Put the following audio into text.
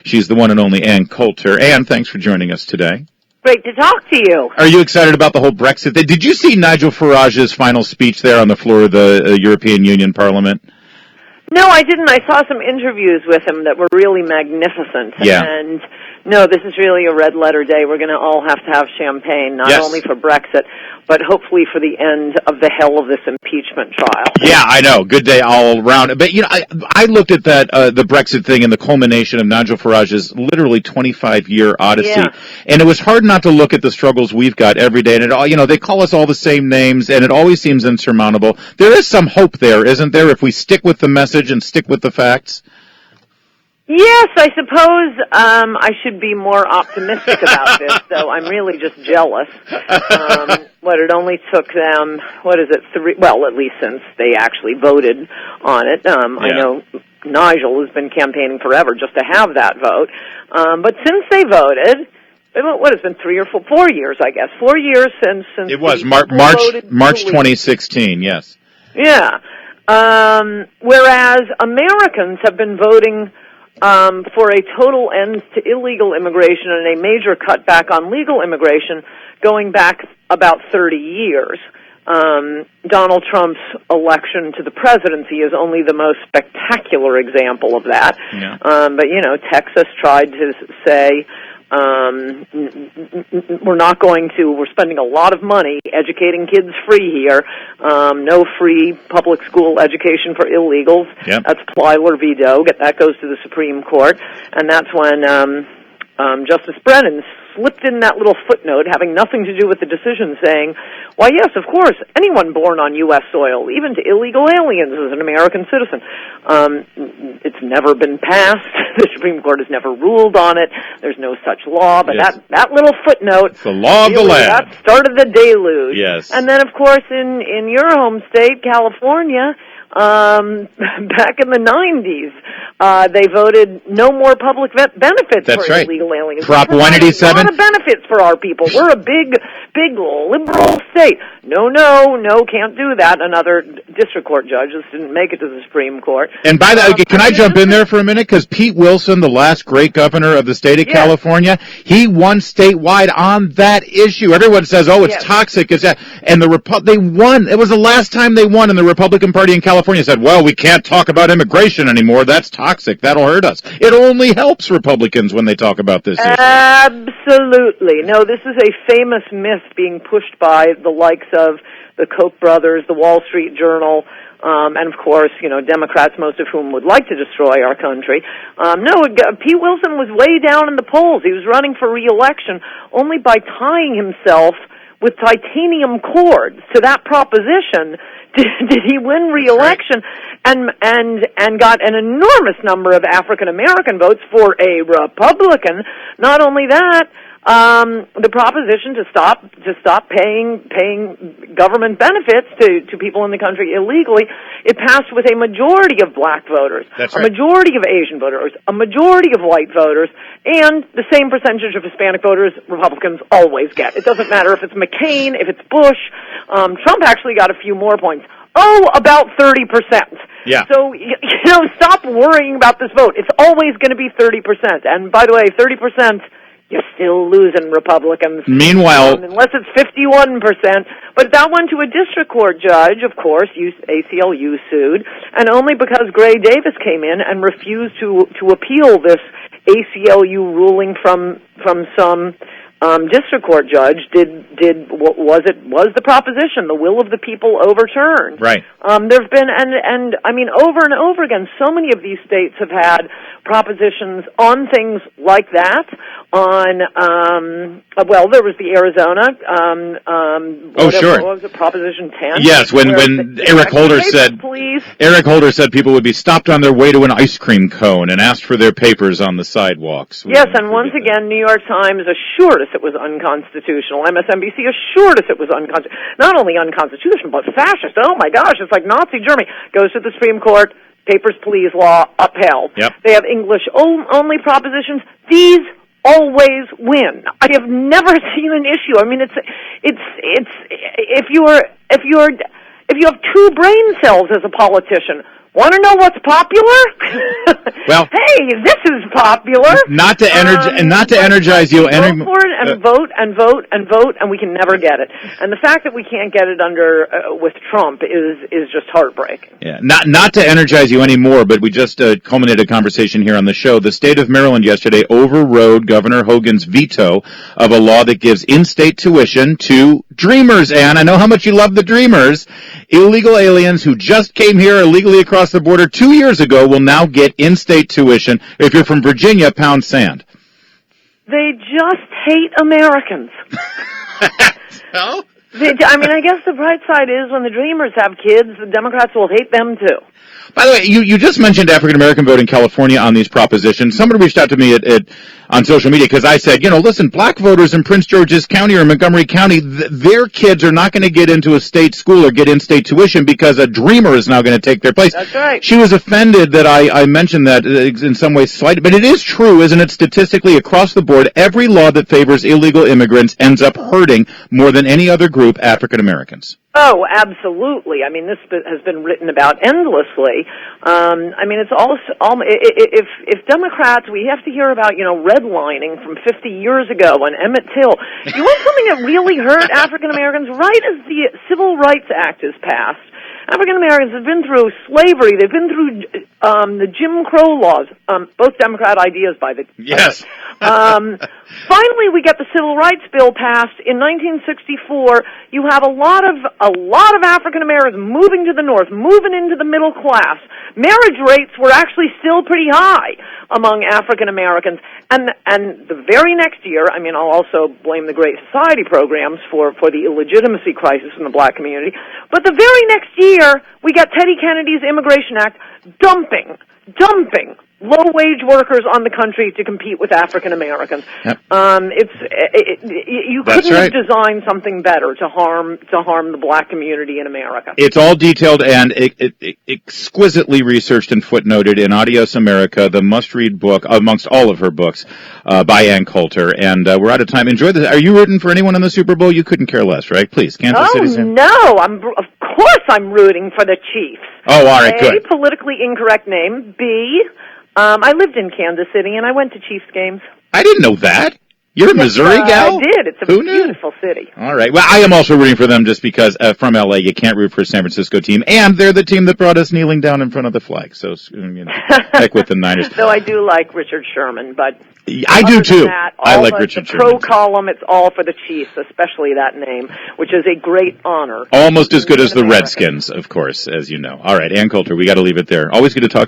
She's the one and only Ann Coulter. Ann, thanks for joining us today. Great to talk to you. Are you excited about the whole Brexit thing? Did you see Nigel Farage's final speech there on the floor of the European Union Parliament? No, I didn't. I saw some interviews with him that were really magnificent. Yeah. And no, this is really a red letter day. We're going to all have to have champagne, not only for Brexit, but hopefully for the end of the hell of this impeachment trial. Yeah, I know. Good day all around. But, you know, I looked at that, the Brexit thing and the culmination of Nigel Farage's literally 25-year odyssey. Yeah. And it was hard not to look at the struggles we've got every day. And it all, you know, they call us all the same names, and it always seems insurmountable. There is some hope there, isn't there, if we stick with the message and stick with the facts? Yes, I suppose I should be more optimistic about this, though I'm really just jealous. It only took them, at least since they actually voted on it. I know Nigel has been campaigning forever just to have that vote. But since they voted, it's been 3 or 4 years, I guess. 4 years since it was March 2016, yes. Yeah. Whereas Americans have been voting for a total end to illegal immigration and a major cutback on legal immigration going back about 30 years. Donald Trump's election to the presidency is only the most spectacular example of that. Yeah. But, you know, Texas tried to say, we're spending a lot of money educating kids free here. No free public school education for illegals. Yep. That's Plyler v. Doe. That goes to the Supreme Court. And that's when Justice Brennan slipped in that little footnote having nothing to do with the decision saying, why, yes, of course, anyone born on U.S. soil, even to illegal aliens, is an American citizen. It's never been passed. The Supreme Court has never ruled on it. There's no such law. But yes. that little footnote, it's the law of the land. That started the deluge. Yes. And then, of course, in your home state, California, back in the 90s, they voted no more public benefits That's for right. illegal aliens. Prop 187. A lot of benefits for our people. We're a big liberal state. No, can't do that. Another district court judge just didn't make it to the Supreme Court. And by the way, can I jump in there for a minute? Because Pete Wilson, the last great governor of the state of California, he won statewide on that issue. Everyone says, it's toxic. It's that. And they won. It was the last time they won, and the Republican Party in California said, well, we can't talk about immigration anymore. That's toxic. That'll hurt us. It only helps Republicans when they talk about this issue. Absolutely. No, this is a famous myth being pushed by the likes of the Koch brothers, the Wall Street Journal, and of course, you know, Democrats, most of whom would like to destroy our country. Pete Wilson was way down in the polls. He was running for re-election only by tying himself with titanium cords to that proposition. Did he win re-election and got an enormous number of African American votes for a Republican? Not only that, the proposition to stop paying government benefits to people in the country illegally, it passed with a majority of black voters, That's a right. majority of Asian voters, a majority of white voters, and the same percentage of Hispanic voters Republicans always get. It doesn't matter if it's McCain, if it's Bush. Trump actually got a few more points. About 30%. Yeah. So, stop worrying about this vote. It's always going to be 30%. And by the way, 30%, you're still losing Republicans. Meanwhile, unless it's 51%. But that went to a district court judge, of course, ACLU sued, and only because Gray Davis came in and refused to appeal this ACLU ruling from some district court judge was the proposition, the will of the people, overturned. Right. There've been and I mean over and over again, so many of these states have had propositions on things like that. There was the Arizona. Sure. What was it, Proposition 10? Yes, when Eric Holder said people would be stopped on their way to an ice cream cone and asked for their papers on the sidewalks. Yes, and once again, New York Times assured us it was unconstitutional. MSNBC assured us it was not only unconstitutional, but fascist. Oh my gosh, it's like Nazi Germany. Goes to the Supreme Court, papers, please law, upheld. Yep. They have English only propositions. These always win. I have never seen an issue. I mean, it's if you have two brain cells as a politician, Want to know what's popular? Well, hey, this is popular. Not to energize you. Vote for it and vote and vote and vote, and we can never get it. And the fact that we can't get it under with Trump is just heartbreaking. Yeah, not to energize you anymore, but we just culminated a conversation here on the show. The state of Maryland yesterday overrode Governor Hogan's veto of a law that gives in-state tuition to Dreamers. And I know how much you love the Dreamers. Illegal aliens who just came here illegally across the border 2 years ago will now get in-state tuition. If you're from Virginia, pound sand. They just hate Americans. No? I guess the bright side is when the Dreamers have kids, the Democrats will hate them too. By the way, you just mentioned African-American vote in California on these propositions. Somebody reached out to me on social media because I said, listen, black voters in Prince George's County or Montgomery County, their kids are not going to get into a state school or get in-state tuition because a Dreamer is now going to take their place. That's right. She was offended that I mentioned that in some ways slighted, but it is true, isn't it, statistically across the board, every law that favors illegal immigrants ends up hurting more than any other group African-Americans. Oh, absolutely. This has been written about endlessly. It's also, if Democrats, we have to hear about, redlining from 50 years ago and Emmett Till. You want something that really hurt African Americans? Right as the Civil Rights Act is passed, African Americans have been through slavery. They've been through the Jim Crow laws. Both Democrat ideas, by the way. Yes. Finally, we get the Civil Rights Bill passed in 1964. You have a lot of African Americans moving to the north, moving into the middle class. Marriage rates were actually still pretty high among African Americans, and the very next year, I'll also blame the Great Society programs for the illegitimacy crisis in the black community. But the very next year, we got Teddy Kennedy's Immigration Act dumping low-wage workers on the country to compete with African Americans. Yep. You couldn't have designed something better to harm the black community in America. It's all detailed and exquisitely researched and footnoted in Adios America, the must-read book amongst all of her books by Ann Coulter. And we're out of time. Enjoy this. Are you rooting for anyone in the Super Bowl? You couldn't care less, right? Please, Kansas City. No, of course I'm rooting for the Chiefs. Oh, all right, good. A, politically incorrect name. B, I lived in Kansas City, and I went to Chiefs games. I didn't know that. You're a Missouri gal? I did. It's a beautiful city. All right. Well, I am also rooting for them just because from L.A. you can't root for a San Francisco team, and they're the team that brought us kneeling down in front of the flag. So, heck with the Niners. Though I do like Richard Sherman, but I do too. I like Richard Sherman. The pro column, it's all for the Chiefs, especially that name, which is a great honor. Almost as good as the Redskins, of course, as you know. All right, Ann Coulter, we got to leave it there. Always good to talk.